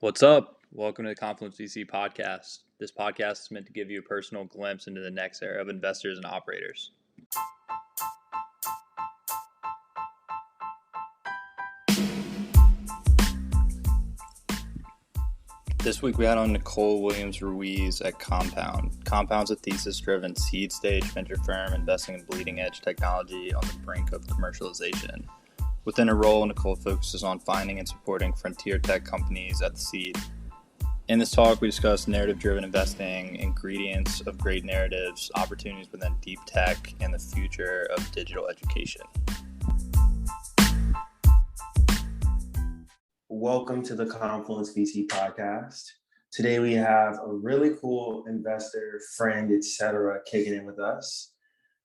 What's up? Welcome to the confluenceVC podcast. This podcast is meant to give you a personal glimpse into the next era of investors and operators. This week we had on Nicole Ruiz at Compound. Compound's a thesis-driven seed stage venture firm investing in bleeding-edge technology on the brink of commercialization. Within her role, Nicole focuses on finding and supporting frontier tech companies at the seed. In this talk, we discuss narrative-driven investing, ingredients of great narratives, opportunities within deep tech, and the future of digital education. Welcome to the confluenceVC podcast. Today we have a really cool investor, friend, etc. kicking in with us,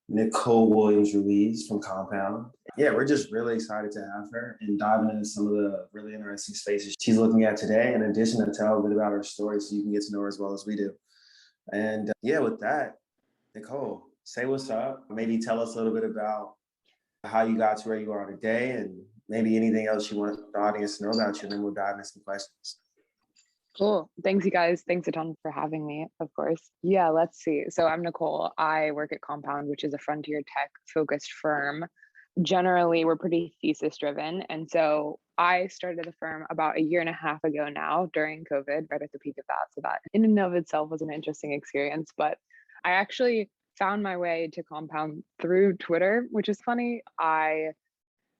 Nicole Ruiz from Compound. Yeah, we're just really excited to have her and diving into some of the really interesting spaces she's looking at today, in addition to tell a bit about her story so you can get to know her as well as we do. And with that, Nicole, say what's up. Maybe tell us a little bit about how you got to where you are today and maybe anything else you want the audience to know about you, and then we'll dive into some questions. Cool. Thanks, you guys. Thanks a ton for having me, of course. Yeah, let's see. So I'm Nicole. I work at Compound, which is a frontier tech focused firm. Generally, we're pretty thesis driven. And so I started the firm about a year and a half ago now during COVID, right at the peak of that. So that in and of itself was an interesting experience. But I actually found my way to Compound through Twitter, which is funny. I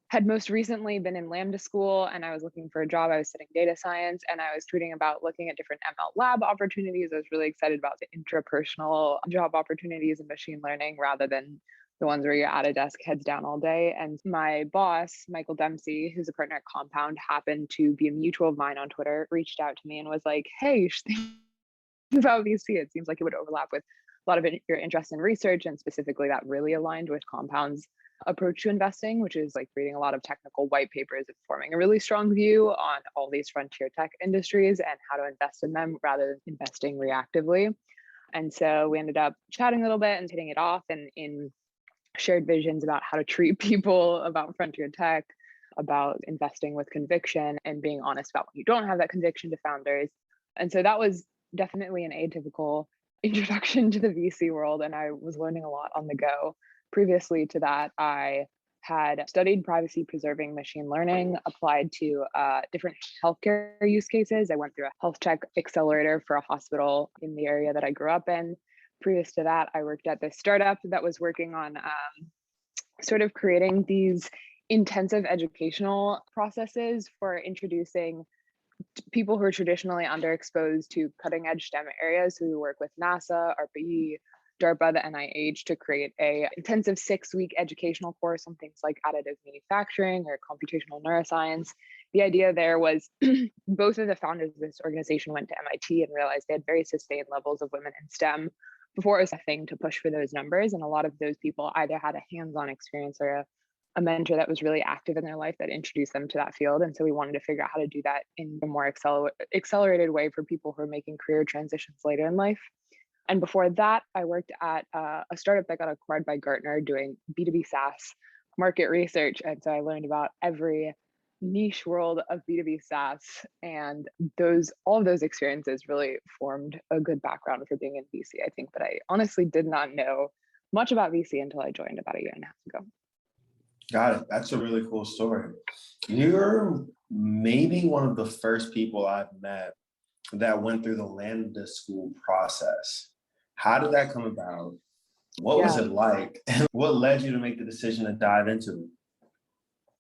had most recently been in Lambda school and I was looking for a job. I was studying data science and I was tweeting about looking at different ML lab opportunities. I was really excited about the intrapersonal job opportunities in machine learning rather than the ones where you're at a desk heads down all day. And my boss, Michael Dempsey, who's a partner at Compound, happened to be a mutual of mine on Twitter, reached out to me and was like, hey, you should think about VC. It seems like it would overlap with a lot of your interest in research, and specifically that really aligned with Compound's approach to investing, which is like reading a lot of technical white papers and forming a really strong view on all these frontier tech industries and how to invest in them rather than investing reactively. And so we ended up chatting a little bit and hitting it off, and in shared visions about how to treat people, about frontier tech, about investing with conviction, and being honest about when you don't have that conviction to founders. And so that was definitely an atypical introduction to the VC world, and I was learning a lot on the go. Previously to that, I had studied privacy preserving machine learning, applied to different healthcare use cases. I went through a health tech accelerator for a hospital in the area that I grew up in. Previous to that, I worked at this startup that was working on sort of creating these intensive educational processes for introducing people who are traditionally underexposed to cutting edge STEM areas, who work with NASA, RPE, DARPA, the NIH, to create a intensive 6-week educational course on things like additive manufacturing or computational neuroscience. The idea there was both of the founders of this organization went to MIT and realized they had very sustained levels of women in STEM before it was a thing to push for those numbers. And a lot of those people either had a hands-on experience or a mentor that was really active in their life that introduced them to that field. And so we wanted to figure out how to do that in a more accelerated way for people who are making career transitions later in life. And before that, I worked at a startup that got acquired by Gartner doing B2B SaaS market research. And so I learned about every niche world of B2B SaaS, and all of those experiences really formed a good background for being in VC, I think. But I honestly did not know much about VC until I joined about a year and a half ago. Got it. That's a really cool story. You're maybe one of the first people I've met that went through the Lambda school process. How did that come about? What was it like? And what led you to make the decision to dive into it?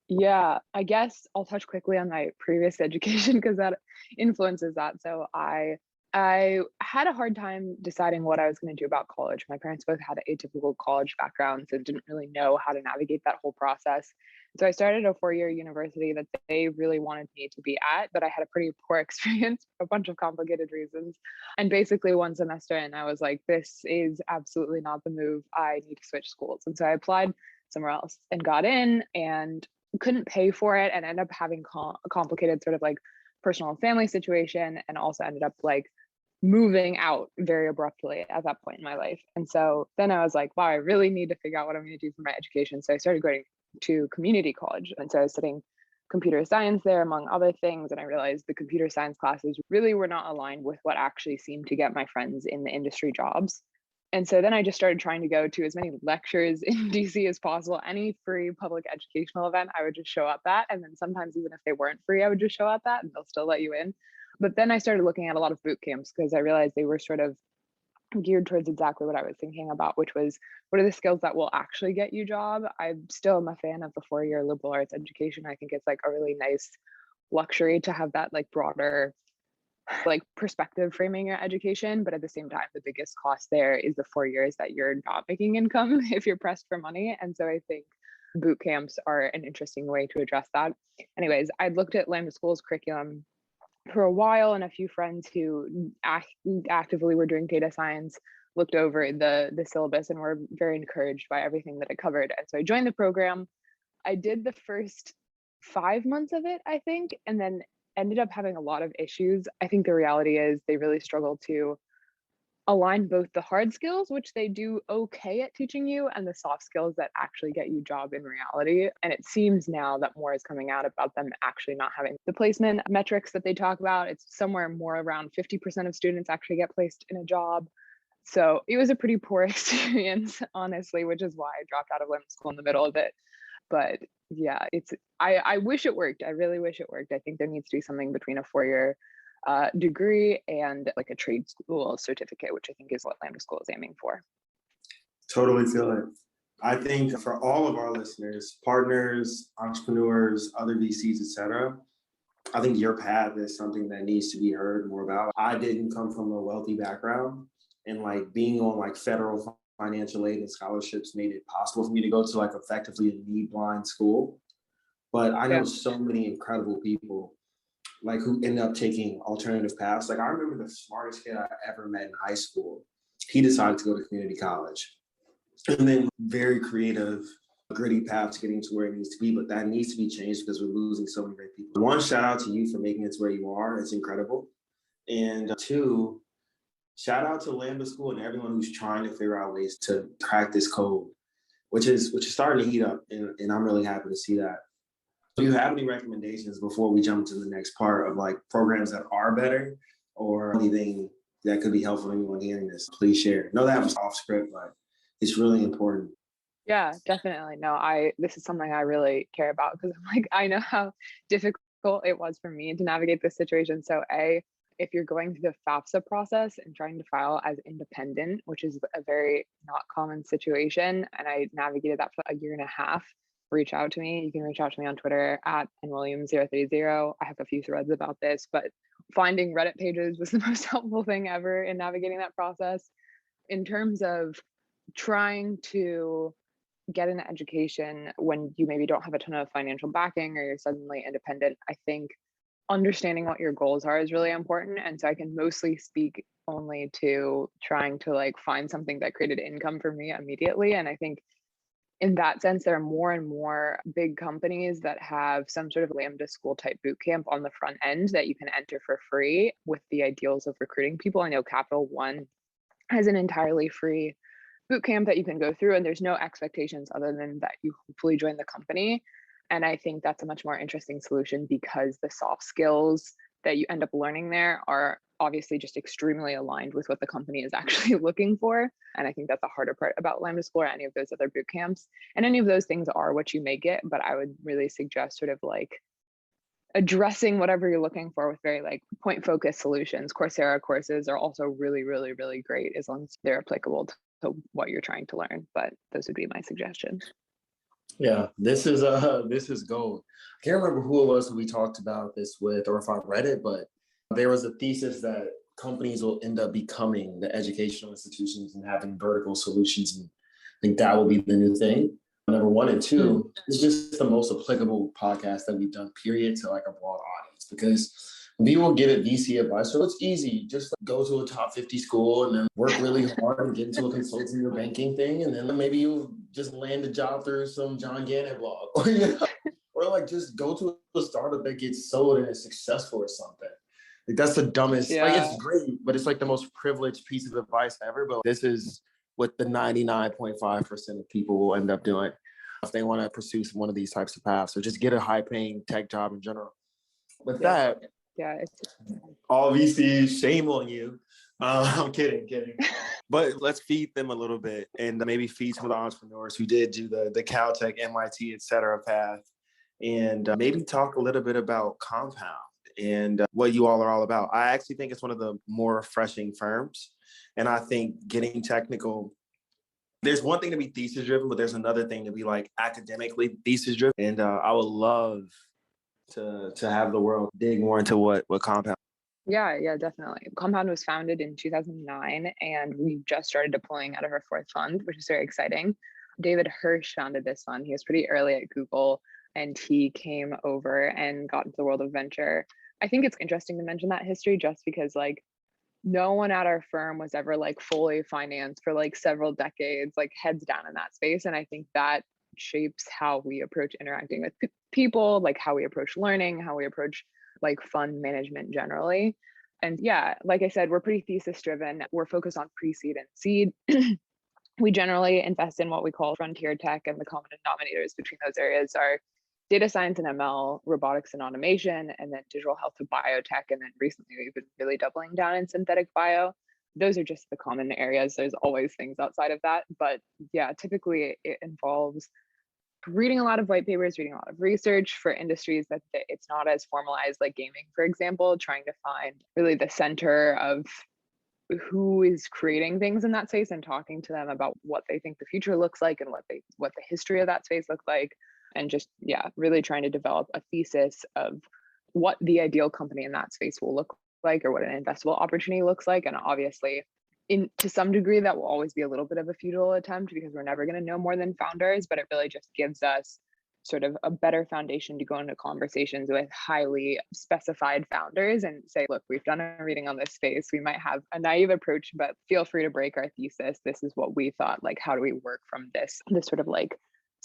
Yeah, I guess I'll touch quickly on my previous education because that influences that. So I had a hard time deciding what I was going to do about college. My parents both had atypical college backgrounds and didn't really know how to navigate that whole process. So I started a 4-year university that they really wanted me to be at, but I had a pretty poor experience for a bunch of complicated reasons. And basically one semester in, I was like, this is absolutely not the move. I need to switch schools. And so I applied somewhere else and got in and couldn't pay for it and ended up having a complicated sort of like personal and family situation, and also ended up like moving out very abruptly at that point in my life. And so then I was like, wow, I really need to figure out what I'm going to do for my education. So I started going to community college. And so I was studying computer science there, among other things. And I realized the computer science classes really were not aligned with what actually seemed to get my friends in the industry jobs. And so then I just started trying to go to as many lectures in DC as possible. Any free public educational event, I would just show up at. And then sometimes even if they weren't free, I would just show up at and they'll still let you in. But then I started looking at a lot of boot camps because I realized they were sort of geared towards exactly what I was thinking about, which was what are the skills that will actually get you a job? I still am a fan of the 4-year liberal arts education. I think it's like a really nice luxury to have that like broader like perspective framing your education. But at the same time, the biggest cost there is the 4 years that you're not making income if you're pressed for money. And so I think boot camps are an interesting way to address that. Anyways, I'd looked at Lambda School's curriculum for a while, and a few friends who actively were doing data science looked over the syllabus and were very encouraged by everything that it covered. And so I joined the program. I did the first 5 months of it, I think, and then ended up having a lot of issues. I think the reality is they really struggle to align both the hard skills, which they do okay at teaching you, and the soft skills that actually get you a job in reality. And it seems now that more is coming out about them actually not having the placement metrics that they talk about. It's somewhere more around 50% of students actually get placed in a job. So it was a pretty poor experience, honestly, which is why I dropped out of Lambda School in the middle of it. But yeah, I wish it worked. I really wish it worked. I think there needs to be something between a 4-year degree and like a trade school certificate, which I think is what Lambda School is aiming for. Totally feel it. I think for all of our listeners, partners, entrepreneurs, other VCs, etc., I think your path is something that needs to be heard more about. I didn't come from a wealthy background, and like being on like federal financial aid and scholarships made it possible for me to go to like effectively a need-blind school. But I know so many incredible people like who end up taking alternative paths. Like I remember the smartest kid I ever met in high school. He decided to go to community college, and then very creative, gritty path to getting to where it needs to be. But that needs to be changed because we're losing so many great people. One, shout out to you for making it to where you are. It's incredible. And two, shout out to Lambda School and everyone who's trying to figure out ways to crack this code, which is starting to heat up, and I'm really happy to see that. Do you have any recommendations before we jump to the next part of like programs that are better, or anything that could be helpful to anyone hearing this? Please share. No, that was off script, but it's really important. Yeah, definitely. No, this is something I really care about because I'm like, I know how difficult it was for me to navigate this situation. So if you're going through the FAFSA process and trying to file as independent, which is a very not common situation, and I navigated that for a year and a half, reach out to me. You can reach out to me on Twitter at nwilliams030. I have a few threads about this, but finding Reddit pages was the most helpful thing ever in navigating that process. In terms of trying to get an education when you maybe don't have a ton of financial backing or you're suddenly independent, I think understanding what your goals are is really important. And so I can mostly speak only to trying to like find something that created income for me immediately. And I think in that sense, there are more and more big companies that have some sort of Lambda School type bootcamp on the front end that you can enter for free with the ideals of recruiting people. I know Capital One has an entirely free bootcamp that you can go through, and there's no expectations other than that you hopefully join the company. And I think that's a much more interesting solution because the soft skills that you end up learning there are obviously just extremely aligned with what the company is actually looking for. And I think that's the harder part about Lambda School or any of those other boot camps. And any of those things are what you may get, but I would really suggest sort of like addressing whatever you're looking for with very like point focused solutions. Coursera courses are also really, really, really great as long as they're applicable to what you're trying to learn. But those would be my suggestions. Yeah, this is gold. I can't remember who it was who we talked about this with, or if I read it, but there was a thesis that companies will end up becoming the educational institutions and having vertical solutions. And I think that will be the new thing. Number one, and two, it's just the most applicable podcast that we've done, period, to like a broad audience, because we will give it VC advice. So it's easy. Just go to a top 50 school and then work really hard and get into a consulting or banking thing. And then maybe you just land a job through some John Gannon blog. Or like just go to a startup that gets sold and is successful or something. Like that's the dumbest, like it's great, but it's like the most privileged piece of advice ever. But this is what the 99.5% of people will end up doing. if they want to pursue one of these types of paths or just get a high paying tech job in general. With Yeah. that, Yeah, all VCs, shame on you. I'm kidding. But let's feed them a little bit and maybe feed some of the entrepreneurs who did do the Caltech, MIT, et cetera path. And maybe talk a little bit about Compound and what you all are all about. I actually think it's one of the more refreshing firms. And I think getting technical, there's one thing to be thesis driven, but there's another thing to be like academically thesis driven. And I would love to have the world dig more into what Compound. Yeah, definitely. Compound was founded in 2009, and we just started deploying out of our fourth fund, which is very exciting. David Hirsch founded this fund. He was pretty early at Google, and he came over and got into the world of venture. I think it's interesting to mention that history just because like no one at our firm was ever like fully financed for like several decades, like heads down in that space. And I think that shapes how we approach interacting with people, like how we approach learning, how we approach like fund management generally. And yeah, like I said, we're pretty thesis driven. We're focused on pre-seed and seed. We generally invest in what we call frontier tech, and the common denominators between those areas are data science and ML, robotics and automation, and then digital health to biotech. And then recently we've been really doubling down in synthetic bio. Those are just the common areas. There's always things outside of that. But yeah, typically it involves reading a lot of white papers, reading a lot of research for industries that it's not as formalized, like gaming, for example, trying to find really the center of who is creating things in that space and talking to them about what they think the future looks like and what the history of that space looks like. And just, yeah, really trying to develop a thesis of what the ideal company in that space will look like or what an investable opportunity looks like. And obviously, to some degree, that will always be a little bit of a futile attempt because we're never going to know more than founders, but it really just gives us sort of a better foundation to go into conversations with highly specified founders and say, look, we've done a reading on this space. We might have a naive approach, but feel free to break our thesis. This is what we thought, like, how do we work from this sort of like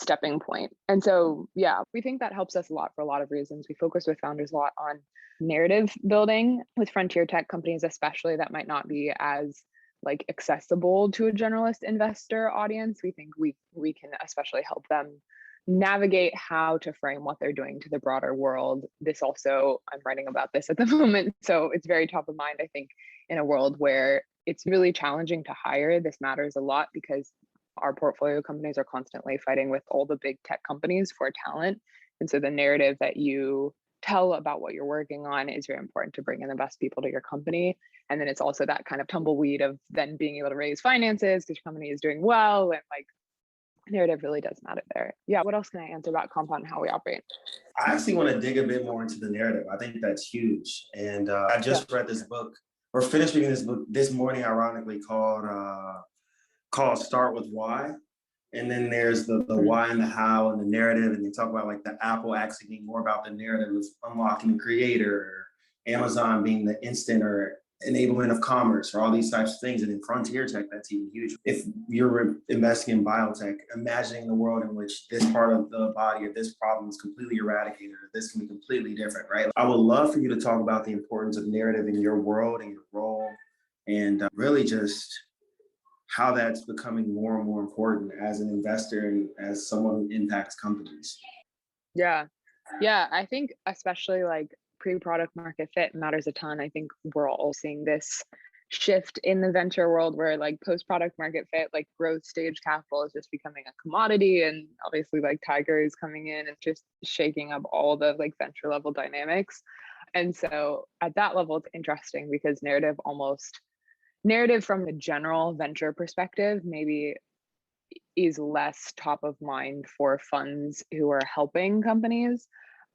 stepping point? And so, yeah, we think that helps us a lot for a lot of reasons. We focus with founders a lot on narrative building with frontier tech companies, especially that might not be as like accessible to a generalist investor audience. We think we can especially help them navigate how to frame what they're doing to the broader world. This also, I'm writing about this at the moment, so it's very top of mind. I think in a world where it's really challenging to hire, this matters a lot because our portfolio companies are constantly fighting with all the big tech companies for talent. And so the narrative that you tell about what you're working on is very important to bring in the best people to your company. And then it's also that kind of tumbleweed of then being able to raise finances because your company is doing well, and like narrative really does matter there. Yeah, what else can I answer about Compound and how we operate? I actually want to dig a bit more into the narrative. I think that's huge. And I just read this book, or finished reading this book this morning, ironically, called Start With Why. And then there's the why and the how and the narrative. And they talk about like the Apple actually being more about the narrative of unlocking the creator, Amazon being the instant or enablement of commerce, or all these types of things. And in frontier tech, that's even huge. If you're investing in biotech, imagining the world in which this part of the body or this problem is completely eradicated, or this can be completely different, right? I would love for you to talk about the importance of narrative in your world and your role, and really just how that's becoming more and more important as an investor and as someone who impacts companies. Yeah, I think especially like pre-product market fit matters a ton. I think we're all seeing this shift in the venture world where like post-product market fit, like growth stage capital is just becoming a commodity. And obviously like Tiger is coming in and just shaking up all the like venture level dynamics. And so at that level, it's interesting because narrative from the general venture perspective maybe is less top of mind for funds who are helping companies.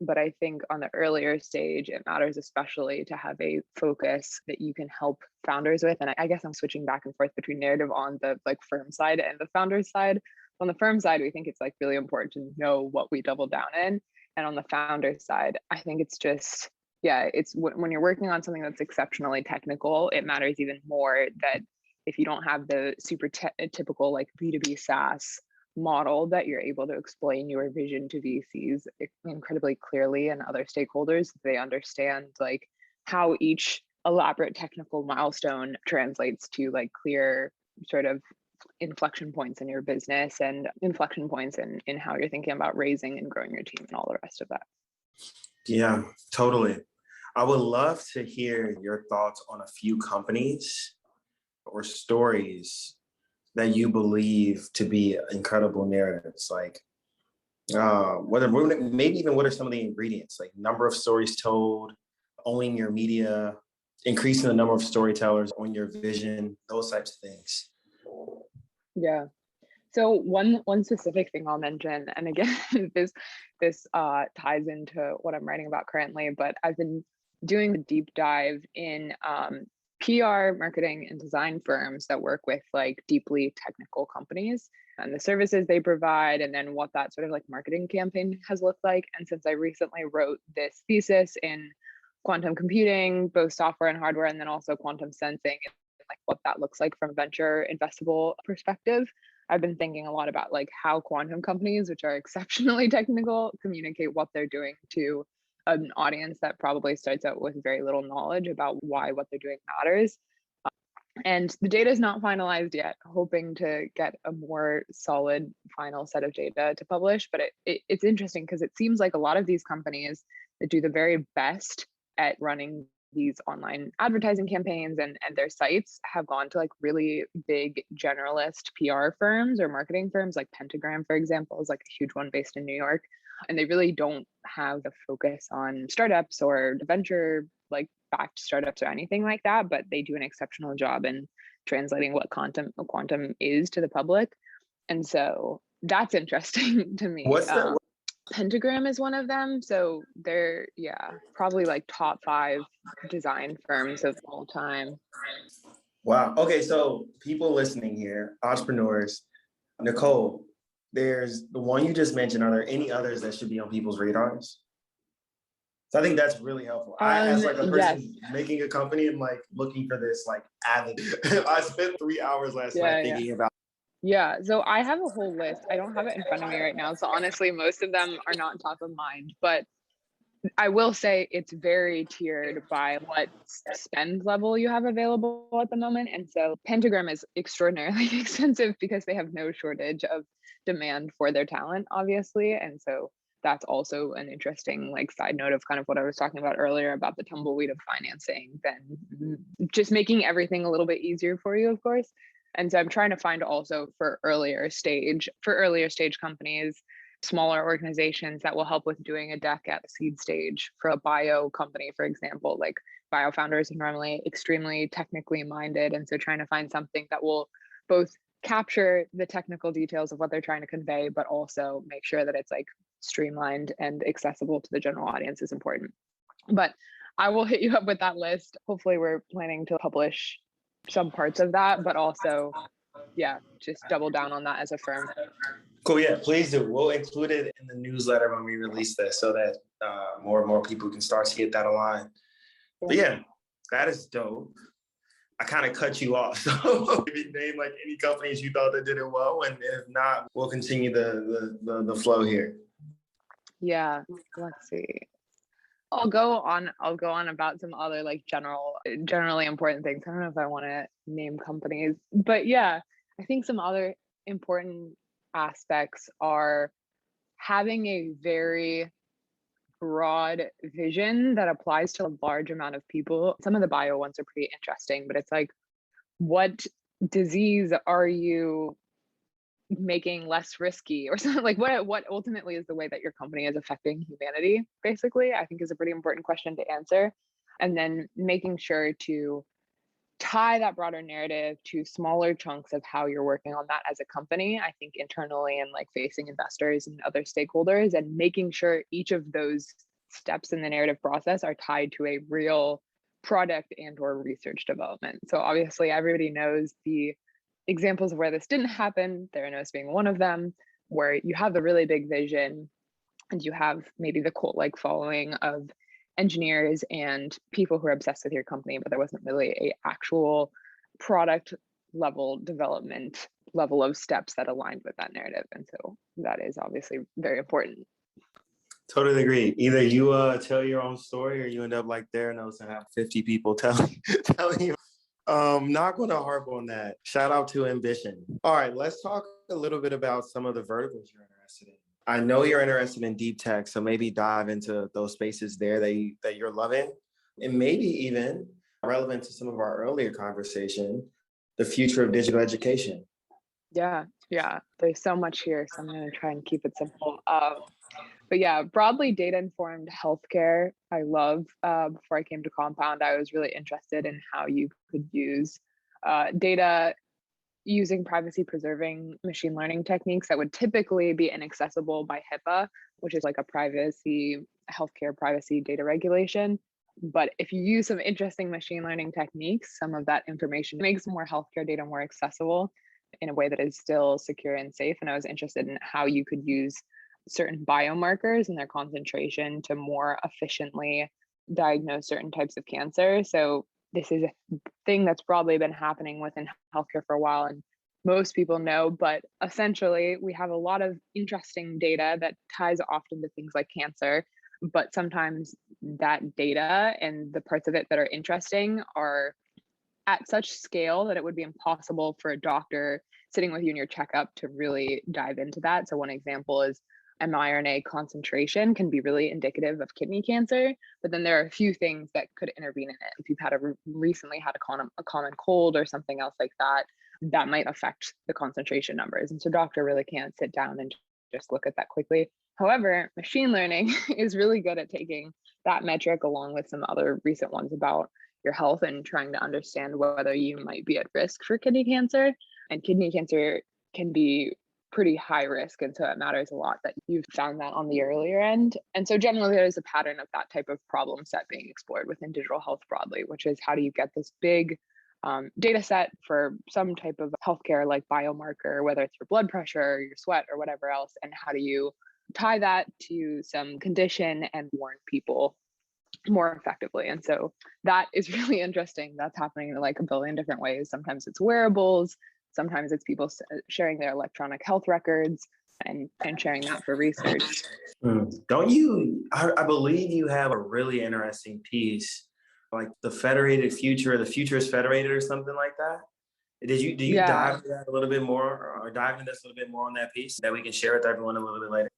But I think on the earlier stage, it matters especially to have a focus that you can help founders with. And I guess I'm switching back and forth between narrative on the like firm side and the founders side. On the firm side, we think it's like really important to know what we double down in. And on the founders side, I think it's just, yeah, it's when you're working on something that's exceptionally technical, it matters even more that if you don't have the super typical like B2B SaaS model, that you're able to explain your vision to VCs incredibly clearly and other stakeholders. They understand like how each elaborate technical milestone translates to like clear sort of inflection points in your business and inflection points in how you're thinking about raising and growing your team and all the rest of that. Yeah, totally. I would love to hear your thoughts on a few companies or stories that you believe to be incredible narratives. Like, maybe even what are some of the ingredients? Like number of stories told, owning your media, increasing the number of storytellers on your vision, those types of things. Yeah. So one specific thing I'll mention, and again, this ties into what I'm writing about currently, but I've been doing a deep dive in PR, marketing, and design firms that work with like deeply technical companies and the services they provide, and then what that sort of like marketing campaign has looked like. And since I recently wrote this thesis in quantum computing, both software and hardware, and then also quantum sensing, and like what that looks like from a venture investable perspective, I've been thinking a lot about like how quantum companies, which are exceptionally technical, communicate what they're doing to an audience that probably starts out with very little knowledge about why what they're doing matters. And the data is not finalized yet, hoping to get a more solid final set of data to publish. But it's interesting because it seems like a lot of these companies that do the very best at running these online advertising campaigns and their sites have gone to like really big generalist PR firms or marketing firms, like Pentagram, for example, is like a huge one based in New York. And they really don't have the focus on startups or venture like backed startups or anything like that, but they do an exceptional job in translating what quantum is to the public. And so that's interesting to me. What's that? Pentagram is one of them. So they're, probably like top 5 design firms of all time. Wow. Okay, so people listening here, entrepreneurs, Nicole, there's the one you just mentioned. Are there any others that should be on people's radars? So I think that's really helpful. I, as like a person making a company, and like looking for this like avenue. I spent 3 hours last night thinking about. Yeah, so I have a whole list. I don't have it in front of me right now. So honestly, most of them are not top of mind, but I will say it's very tiered by what spend level you have available at the moment. And so Pentagram is extraordinarily expensive because they have no shortage of demand for their talent, obviously. And so that's also an interesting like side note of kind of what I was talking about earlier about the tumbleweed of financing, then just making everything a little bit easier for you, of course. And so I'm trying to find also for earlier stage companies, smaller organizations that will help with doing a deck at the seed stage for a bio company, for example. Like bio founders are normally extremely technically minded. And so trying to find something that will both capture the technical details of what they're trying to convey, but also make sure that it's like streamlined and accessible to the general audience is important. But I will hit you up with that list. Hopefully we're planning to publish some parts of that, but also, just double down on that as a firm. Cool, yeah, please do. We'll include it in the newsletter when we release this so that more and more people can start to get that aligned. But yeah, that is dope. I kind of cut you off. So maybe name like any companies you thought that did it well, and if not, we'll continue the flow here. Yeah, let's see. I'll go on about some other like generally important things. I don't know if I want to name companies, but I think some other important aspects are having a very broad vision that applies to a large amount of people. Some of the bio ones are pretty interesting, but it's like, what disease are you making less risky or something? Like what ultimately is the way that your company is affecting humanity, basically, I think is a pretty important question to answer. And then making sure to tie that broader narrative to smaller chunks of how you're working on that as a company, I think internally and like facing investors and other stakeholders, and making sure each of those steps in the narrative process are tied to a real product and or research development. So obviously everybody knows the examples of where this didn't happen, Theranos being one of them, where you have the really big vision and you have maybe the cult-like following of engineers and people who are obsessed with your company, but there wasn't really a actual product level development level of steps that aligned with that narrative. And so that is obviously very important. Totally agree. Either you tell your own story or you end up like Theranos and have 50 people telling you. Not going to harp on that. Shout out to Ambition. All right, let's talk a little bit about some of the verticals you're interested in. I know you're interested in deep tech, so maybe dive into those spaces there that you're loving, and maybe even relevant to some of our earlier conversation, the future of digital education. Yeah, there's so much here, so I'm going to try and keep it simple. But yeah, broadly data-informed healthcare, I love. Before I came to Compound, I was really interested in how you could use data using privacy-preserving machine learning techniques that would typically be inaccessible by HIPAA, which is like a healthcare privacy data regulation. But if you use some interesting machine learning techniques, some of that information makes more healthcare data more accessible in a way that is still secure and safe. And I was interested in how you could use certain biomarkers and their concentration to more efficiently diagnose certain types of cancer. So this is a thing that's broadly been happening within healthcare for a while, and most people know, but essentially we have a lot of interesting data that ties often to things like cancer, but sometimes that data and the parts of it that are interesting are at such scale that it would be impossible for a doctor sitting with you in your checkup to really dive into that. So one example is mRNA concentration can be really indicative of kidney cancer, but then there are a few things that could intervene in it. If you've had recently had a common cold or something else like that, that might affect the concentration numbers. And so doctor really can't sit down and just look at that quickly. However, machine learning is really good at taking that metric along with some other recent ones about your health and trying to understand whether you might be at risk for kidney cancer. And kidney cancer can be pretty high risk, and so it matters a lot that you've found that on the earlier end. And so generally there's a pattern of that type of problem set being explored within digital health broadly, which is how do you get this big data set for some type of healthcare like biomarker, whether it's your blood pressure or your sweat or whatever else, and how do you tie that to some condition and warn people more effectively. And so that is really interesting. That's happening in like a billion different ways. Sometimes it's wearables, sometimes it's people sharing their electronic health records and sharing that for research. Don't you, I believe you have a really interesting piece, like the federated future, the future is federated or something like that. Do you dive into that a little bit more or dive into this a little bit more on that piece that we can share with everyone a little bit later?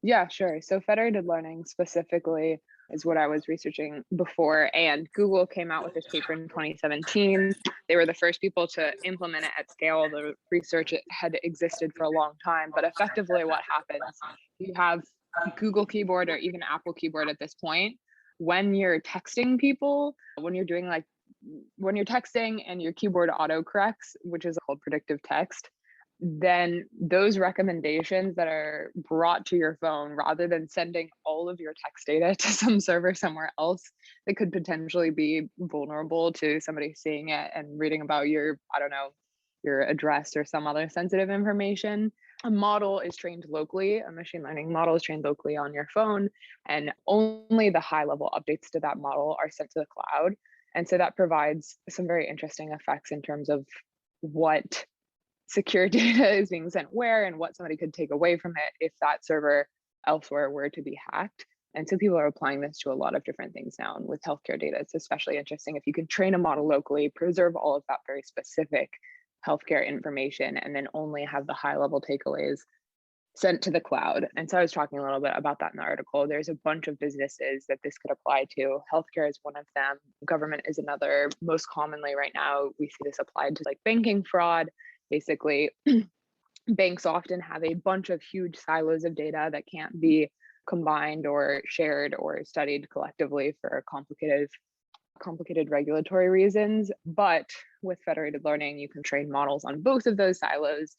Yeah, sure. So federated learning specifically is what I was researching before. And Google came out with this paper in 2017. They were the first people to implement it at scale. The research had existed for a long time, but effectively what happens, you have Google Keyboard or even Apple Keyboard at this point. When you're texting people, when you're texting and your keyboard autocorrects, which is called predictive text, then those recommendations that are brought to your phone, rather than sending all of your text data to some server somewhere else that could potentially be vulnerable to somebody seeing it and reading about your address or some other sensitive information, a model is trained locally, a machine learning model is trained locally on your phone, and only the high level updates to that model are sent to the cloud. And so that provides some very interesting effects in terms of what secure data is being sent where and what somebody could take away from it if that server elsewhere were to be hacked. And so people are applying this to a lot of different things now. And with healthcare data, it's especially interesting if you can train a model locally, preserve all of that very specific healthcare information, and then only have the high level takeaways sent to the cloud. And so I was talking a little bit about that in the article. There's a bunch of businesses that this could apply to. Healthcare is one of them. Government is another. Most commonly right now, we see this applied to like banking fraud. Basically, banks often have a bunch of huge silos of data that can't be combined or shared or studied collectively for complicated regulatory reasons. But with federated learning, you can train models on both of those silos,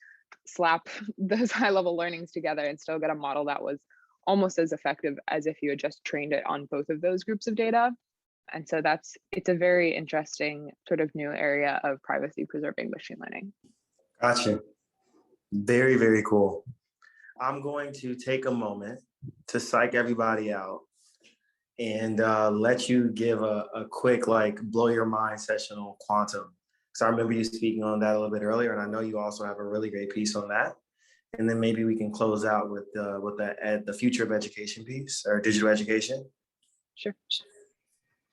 slap those high level learnings together, and still get a model that was almost as effective as if you had just trained it on both of those groups of data. And so it's a very interesting sort of new area of privacy preserving machine learning. Gotcha. Very, very cool. I'm going to take a moment to psych everybody out and let you give a quick like blow your mind session on quantum. So I remember you speaking on that a little bit earlier, and I know you also have a really great piece on that. And then maybe we can close out with the future of education piece or digital education. Sure.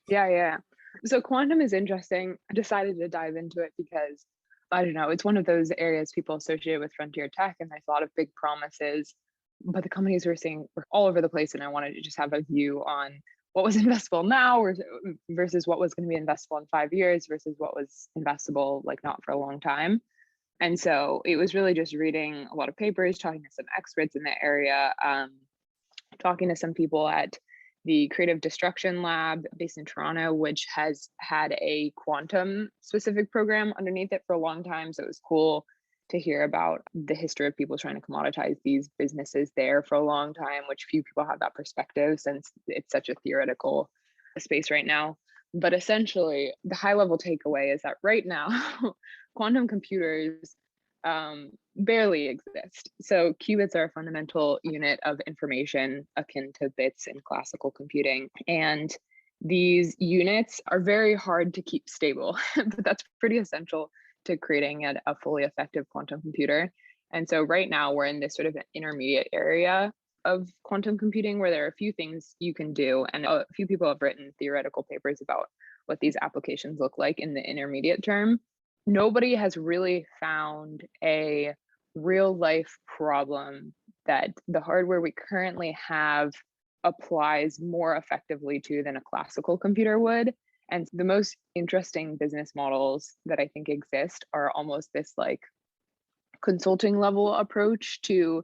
Yeah. So quantum is interesting. I decided to dive into it because, I don't know, it's one of those areas people associate with frontier tech, and there's a lot of big promises, but the companies we're seeing were all over the place. And I wanted to just have a view on what was investable now versus what was going to be investable in 5 years versus what was investable, like not for a long time. And so it was really just reading a lot of papers, talking to some experts in the area, talking to some people at the Creative Destruction Lab based in Toronto, which has had a quantum specific program underneath it for a long time. So it was cool to hear about the history of people trying to commoditize these businesses there for a long time, which few people have that perspective since it's such a theoretical space right now. But essentially, the high level takeaway is that right now, quantum computers barely exist. So qubits are a fundamental unit of information akin to bits in classical computing. And these units are very hard to keep stable, but that's pretty essential to creating a fully effective quantum computer. And so right now we're in this sort of intermediate area of quantum computing where there are a few things you can do. And a few people have written theoretical papers about what these applications look like in the intermediate term. Nobody has really found a real life problem that the hardware we currently have applies more effectively to than a classical computer would. And the most interesting business models that I think exist are almost this like consulting level approach to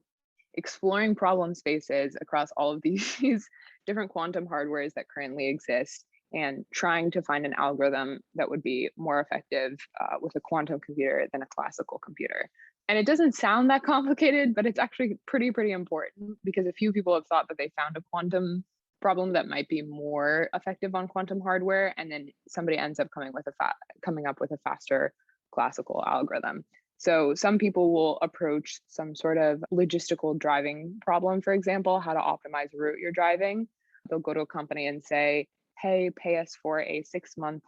exploring problem spaces across all of these different quantum hardwares that currently exist and trying to find an algorithm that would be more effective with a quantum computer than a classical computer. And it doesn't sound that complicated, but it's actually pretty important because a few people have thought that they found a quantum problem that might be more effective on quantum hardware, and then somebody ends up coming up with a faster classical algorithm. So some people will approach some sort of logistical driving problem, for example, how to optimize a route you're driving. They'll go to a company and say, hey, pay us for a 6-month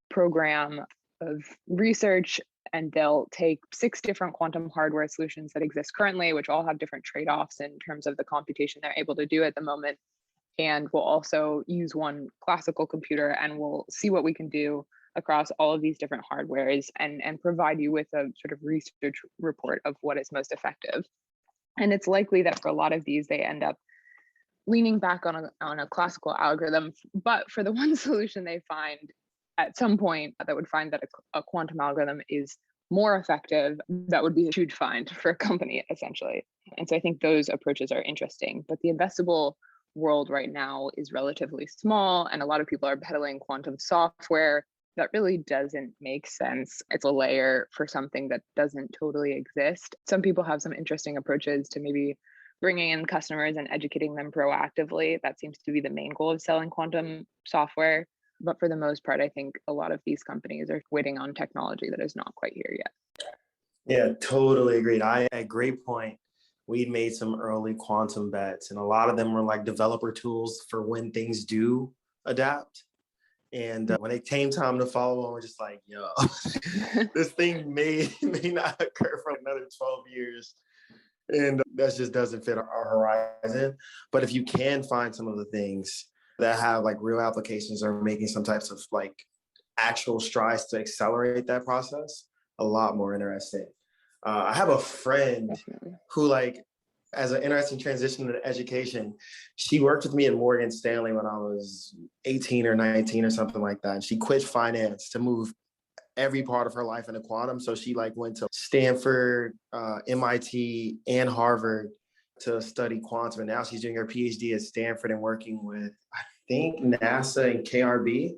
program of research, and they'll take 6 different quantum hardware solutions that exist currently, which all have different trade-offs in terms of the computation they're able to do at the moment. And we'll also use one classical computer, and we'll see what we can do across all of these different hardwares and provide you with a sort of research report of what is most effective. And it's likely that for a lot of these, they end up leaning back on a classical algorithm, but for the one solution they find at some point that would find that a quantum algorithm is more effective, that would be a huge find for a company, essentially. And so I think those approaches are interesting, but the investable world right now is relatively small, and a lot of people are peddling quantum software that really doesn't make sense. It's a layer for something that doesn't totally exist. Some people have some interesting approaches to maybe bringing in customers and educating them proactively. That seems to be the main goal of selling quantum software. But for the most part, I think a lot of these companies are waiting on technology that is not quite here yet. Yeah, totally agreed. At Great Point, we'd made some early quantum bets, and a lot of them were like developer tools for when things do adapt. And when it came time to follow on, we're just like, yo, this thing may not occur for another 12 years. And that just doesn't fit our horizon. But if you can find some of the things that have like real applications or making some types of like actual strides to accelerate that process, a lot more interesting. I have a friend who like, as an interesting transition to education, she worked with me at Morgan Stanley when I was 18 or 19 or something like that. And she quit finance to move every part of her life into quantum. So she like went to Stanford, MIT, and Harvard to study quantum. And now she's doing her PhD at Stanford and working with, I think, NASA and KRB,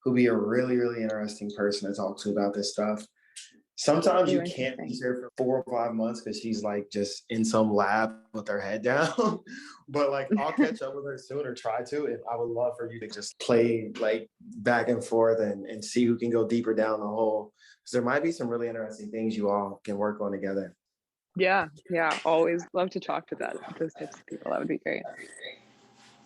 who'd be a really, really interesting person to talk to about this stuff. Sometimes you can't be here for 4 or 5 months because she's like just in some lab with her head down. But like I'll catch up with her soon or try to. And I would love for you to just play like back and forth and see who can go deeper down the hole. Because there might be some really interesting things you all can work on together. Yeah. Always love to talk to those types of people. That would be great.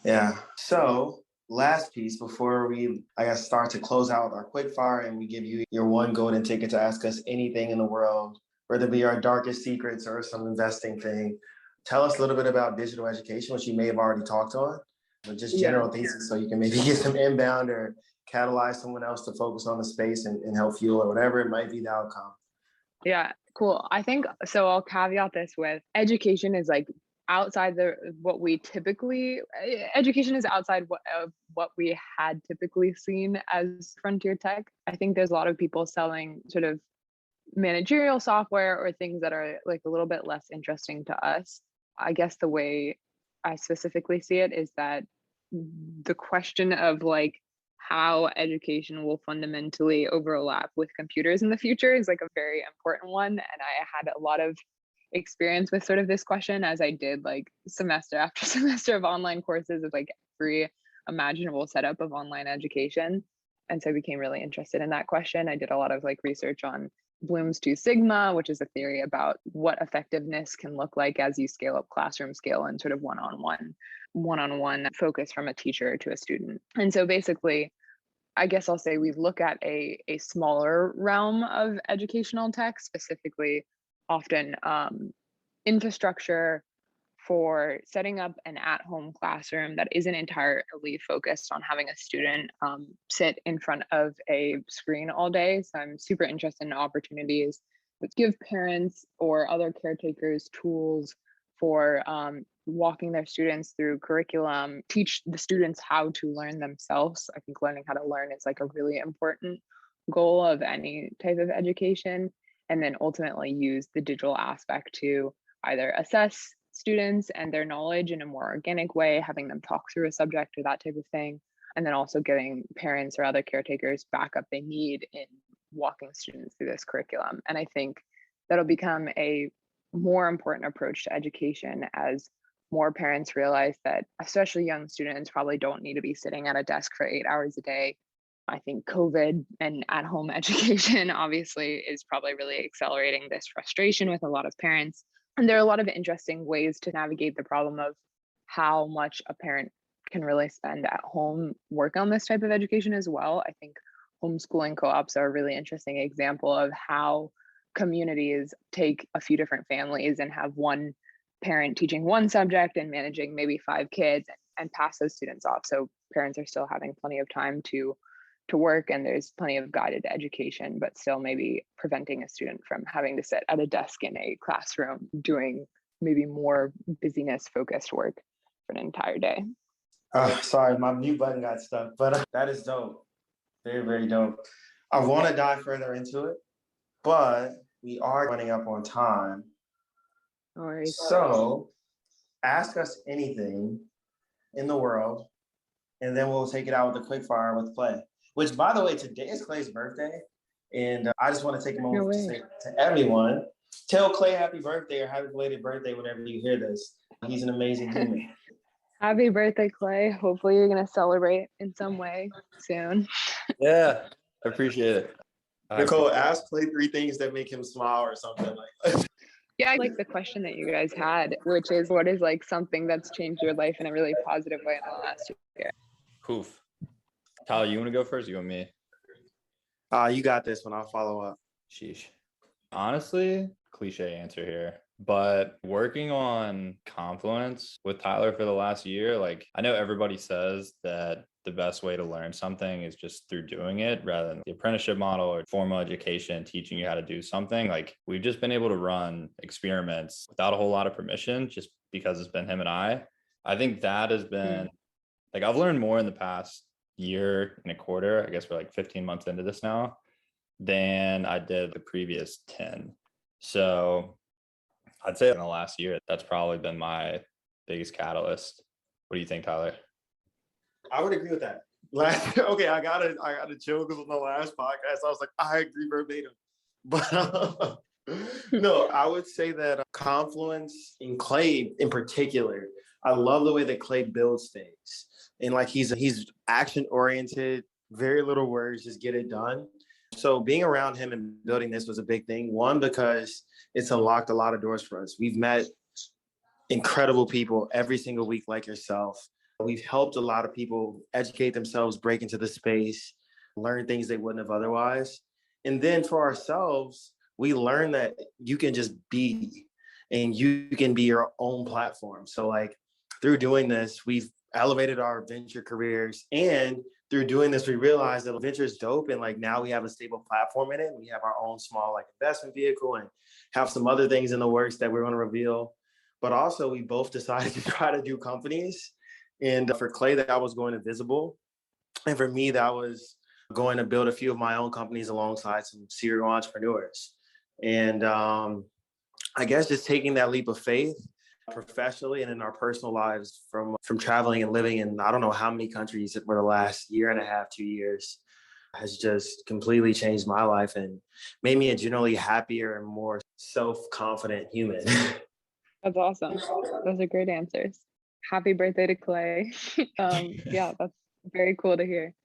Yeah. So last piece before we, I guess, start to close out with our quick fire and we give you your one golden ticket to ask us anything in the world, whether it be our darkest secrets or some investing thing. Tell us a little bit about digital education, which you may have already talked on, but just general thesis so you can maybe get some inbound or catalyze someone else to focus on the space and help fuel or whatever it might be the outcome. Yeah, cool. I think so. I'll caveat this with education is like outside what we typically education is outside what we had typically seen as frontier tech. I think there's a lot of people selling sort of managerial software or things that are like a little bit less interesting to us. I guess the way I specifically see it is that the question of like how education will fundamentally overlap with computers in the future is like a very important one. And I had a lot of experience with sort of this question as I did like semester after semester of online courses of like every imaginable setup of online education. And so I became really interested in that question. I did a lot of like research on Bloom's Two Sigma, which is a theory about what effectiveness can look like as you scale up classroom scale and sort of one-on-one focus from a teacher to a student. And so basically, I guess I'll say we look at a smaller realm of educational tech, specifically often infrastructure for setting up an at-home classroom that isn't entirely focused on having a student sit in front of a screen all day. So I'm super interested in opportunities that give parents or other caretakers tools for walking their students through curriculum, teach the students how to learn themselves. I think learning how to learn is like a really important goal of any type of education, and then ultimately use the digital aspect to either assess students and their knowledge in a more organic way, having them talk through a subject or that type of thing, and then also giving parents or other caretakers backup they need in walking students through this curriculum. And I think that'll become a more important approach to education as more parents realize that especially young students probably don't need to be sitting at a desk for 8 hours a day. I think COVID and at-home education obviously is probably really accelerating this frustration with a lot of parents. And there are a lot of interesting ways to navigate the problem of how much a parent can really spend at home work on this type of education as well. I think homeschooling co-ops are a really interesting example of how communities take a few different families and have one parent teaching one subject and managing maybe 5 kids and pass those students off. So parents are still having plenty of time to work, and there's plenty of guided education, but still maybe preventing a student from having to sit at a desk in a classroom doing maybe more busyness focused work for an entire day. Sorry, my mute button got stuck, but that is dope. Very, very dope. I want to dive further into it, but we are running up on time. No worries. So ask us anything in the world, and then we'll take it out with a quick fire with Clay. Which, by the way, today is Clay's birthday. And I just want to take a moment to say to everyone, tell Clay happy birthday or happy belated birthday whenever you hear this. He's an amazing human. Happy birthday, Clay. Hopefully you're going to celebrate in some way soon. Yeah, I appreciate it. Nicole, ask Clay 3 things that make him smile or something like that. Yeah, I like the question that you guys had, which is what is like something that's changed your life in a really positive way in the last year? Poof. Tyler, you want to go first? Or you want me? You got this one. I'll follow up. Sheesh. Honestly, cliche answer here, but working on Confluence with Tyler for the last year, like I know everybody says that the best way to learn something is just through doing it rather than the apprenticeship model or formal education teaching you how to do something. Like we've just been able to run experiments without a whole lot of permission just because it's been him and I. I think that has been like I've learned more in the past year and a quarter, I guess we're like 15 months into this now, than I did the previous 10. So I'd say in the last year, that's probably been my biggest catalyst. What do you think, Tyler? I would agree with that. Okay, I gotta chill because on the last podcast, I was like, I agree verbatim. But no, I would say that Confluence and Clay in particular, I love the way that Clay builds things. And like he's action oriented, very little words, just get it done. So being around him and building this was a big thing. One, because it's unlocked a lot of doors for us. We've met incredible people every single week like yourself. We've helped a lot of people educate themselves, break into the space, learn things they wouldn't have otherwise. And then for ourselves, we learned that you can just be, and you can be your own platform. So like through doing this, we've elevated our venture careers, and through doing this, we realized that venture is dope. And like now we have a stable platform in it. We have our own small like investment vehicle and have some other things in the works that we're going to reveal. But also we both decided to try to do companies. And for Clay, that was going to Visible. And for me, that was going to build a few of my own companies alongside some serial entrepreneurs. And I guess just taking that leap of faith professionally and in our personal lives from traveling and living in I don't know how many countries for the last year and a half, 2 years has just completely changed my life and made me a generally happier and more self-confident human. That's awesome. Those are great answers. Happy birthday to Clay. Yeah, that's very cool to hear.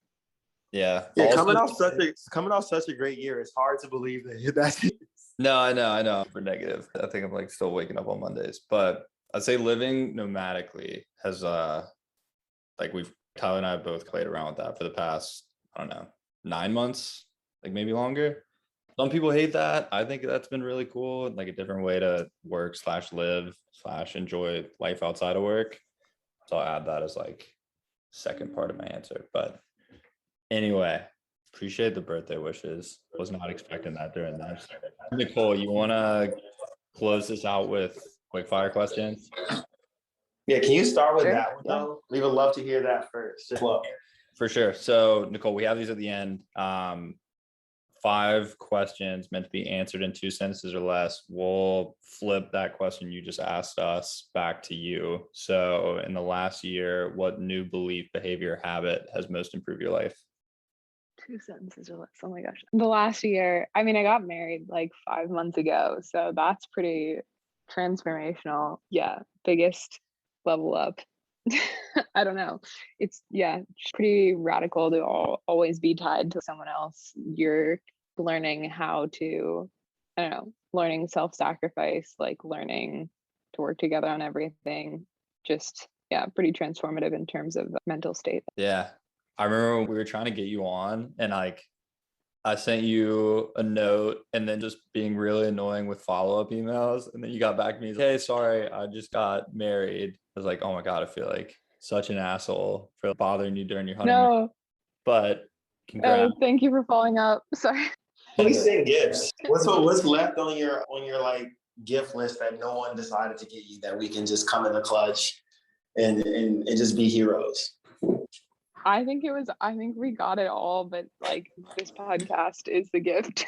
Yeah. Yeah, coming off such a great year, it's hard to believe that that's it. No, I know. For negative. I think I'm like still waking up on Mondays. But I'd say living nomadically has like Tyler and I have both played around with that for the past, I don't know, 9 months, like maybe longer. Some people hate that. I think that's been really cool. Like a different way to work / live / enjoy life outside of work. So I'll add that as like second part of my answer. But anyway, appreciate the birthday wishes. Was not expecting that during this. Nicole, you want to close this out with quick fire questions? Yeah, can you start with Sure. that one though? We would love to hear that first. For sure. So Nicole, we have these at the end. 5 questions meant to be answered in 2 sentences or less. We'll flip that question you just asked us back to you. So in the last year, what new belief, behavior, habit has most improved your life? 2 sentences or less. Oh my gosh. The last year, I mean, I got married like 5 months ago. So that's pretty transformational. Yeah. Biggest level up. I don't know. It's pretty radical to always be tied to someone else. You're learning how to, I don't know, learning self-sacrifice, like learning to work together on everything. Just, pretty transformative in terms of mental state. Yeah. I remember when we were trying to get you on and like I sent you a note and then just being really annoying with follow-up emails. And then you got back to me, hey, sorry, I just got married. I was like, oh my God, I feel like such an asshole for bothering you during your honeymoon. No. But congrats. Thank you for following up. Sorry. Please send gifts. What's left on your like gift list that no one decided to get you that we can just come in the clutch and just be heroes? I think we got it all, but like this podcast is the gift.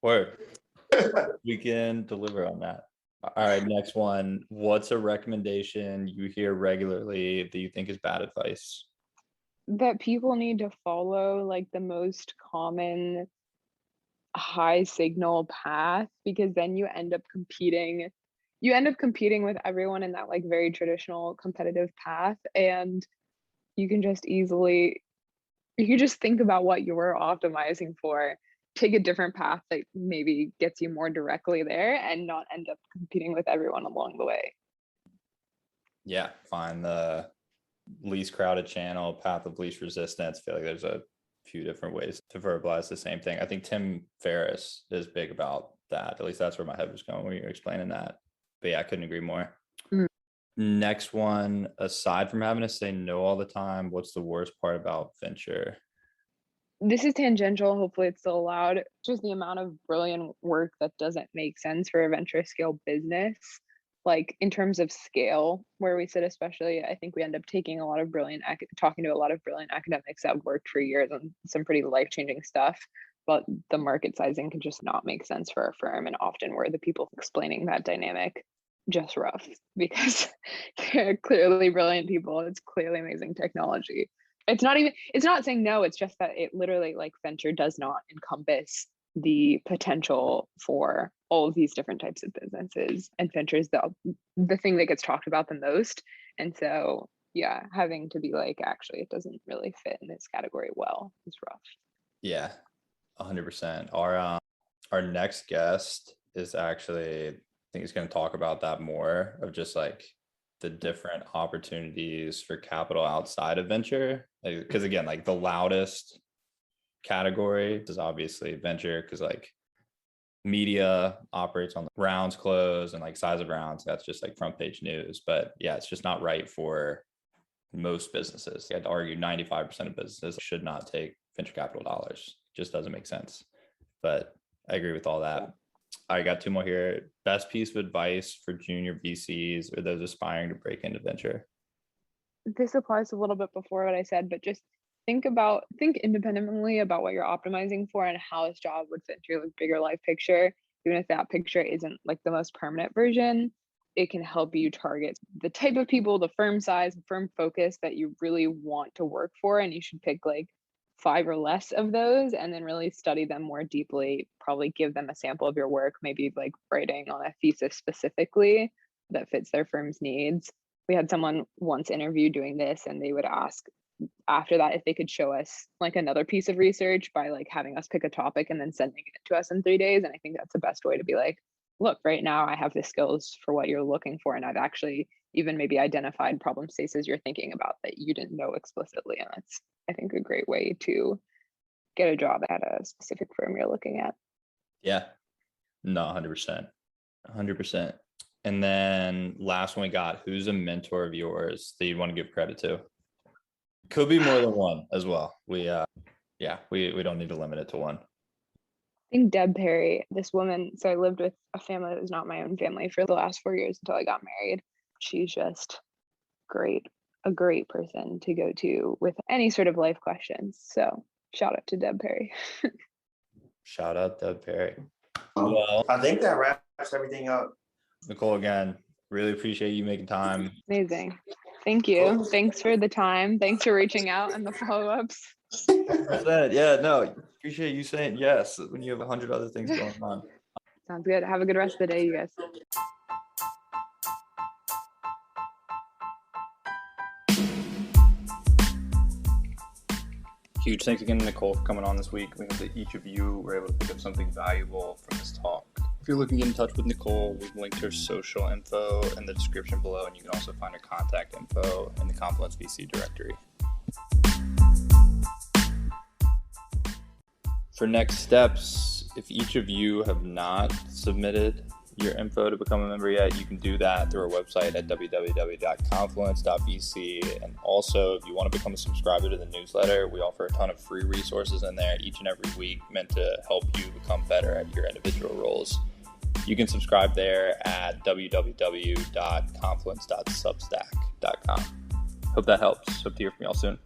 Word. We can deliver on that. All right, next one. What's a recommendation you hear regularly that you think is bad advice? That people need to follow like the most common high signal path, because then you end up competing with everyone in that like very traditional competitive path, and you can just think about what you're optimizing for, take a different path that maybe gets you more directly there and not end up competing with everyone along the way. Yeah, find the least crowded channel, path of least resistance. I feel like there's a few different ways to verbalize the same thing. I think Tim Ferriss is big about that. At least that's where my head was going when you were explaining that. But yeah, I couldn't agree more. Next one, aside from having to say no all the time, what's the worst part about venture? This is tangential. Hopefully it's still allowed. Just the amount of brilliant work that doesn't make sense for a venture scale business. Like in terms of scale, where we sit, especially, I think we end up talking to a lot of brilliant academics that have worked for years on some pretty life-changing stuff. But the market sizing can just not make sense for our firm. And often we're the people explaining that dynamic just rough, because they're clearly brilliant people. It's clearly amazing technology. It's not saying no, it's just that it literally, like, venture does not encompass the potential for all of these different types of businesses, and venture is the thing that gets talked about the most. And so having to be like, actually it doesn't really fit in this category well, is rough. Yeah, 100%. Our next guest is actually, I think he's going to talk about that more, of just like the different opportunities for capital outside of venture. Because again, like the loudest category is obviously venture, because like media operates on the rounds close and like size of rounds. That's just like front page news. But yeah, it's just not right for most businesses. I'd argue 95% of businesses should not take venture capital dollars. Just doesn't make sense. But I agree with all that. I got 2 more here. Best piece of advice for junior VCs or those aspiring to break into venture? This applies a little bit before what I said, but just think independently about what you're optimizing for and how this job would fit into your bigger life picture. Even if that picture isn't like the most permanent version, it can help you target the type of people, the firm size, firm focus that you really want to work for. And you should pick like 5 or less of those and then really study them more deeply, probably give them a sample of your work, maybe like writing on a thesis specifically that fits their firm's needs. We had someone once interview doing this, and they would ask after that if they could show us like another piece of research by like having us pick a topic and then sending it to us in 3 days. And I think that's the best way to be like, look, right now I have the skills for what you're looking for, and I've actually even maybe identified problem spaces you're thinking about that you didn't know explicitly. And that's, I think, a great way to get a job at a specific firm you're looking at. Yeah, no, 100%. 100%. And then last one we got, who's a mentor of yours that you want to give credit to? Could be more than one as well. We don't need to limit it to one. I think Deb Perry, this woman, so I lived with a family that was not my own family for the last 4 years until I got married. She's just great, a great person to go to with any sort of life questions. So shout out to Deb Perry. Shout out Deb Perry. Well, I think that wraps everything up. Nicole, again, really appreciate you making time. Amazing. Thank you. Thanks for the time. Thanks for reaching out and the follow-ups. Yeah, no, appreciate you saying yes when you have 100 other things going on. Sounds good. Have a good rest of the day, you guys. Huge thanks again to Nicole for coming on this week. We hope that each of you were able to pick up something valuable from this talk. If you're looking to get in touch with Nicole, we've linked her social info in the description below, and you can also find her contact info in the confluenceVC directory. For next steps, if each of you have not submitted your info to become a member yet, you can do that through our website at www.confluence.vc. And also, if you want to become a subscriber to the newsletter, we offer a ton of free resources in there each and every week meant to help you become better at your individual roles. You can subscribe there at www.confluence.substack.com. Hope that helps. Hope to hear from y'all soon.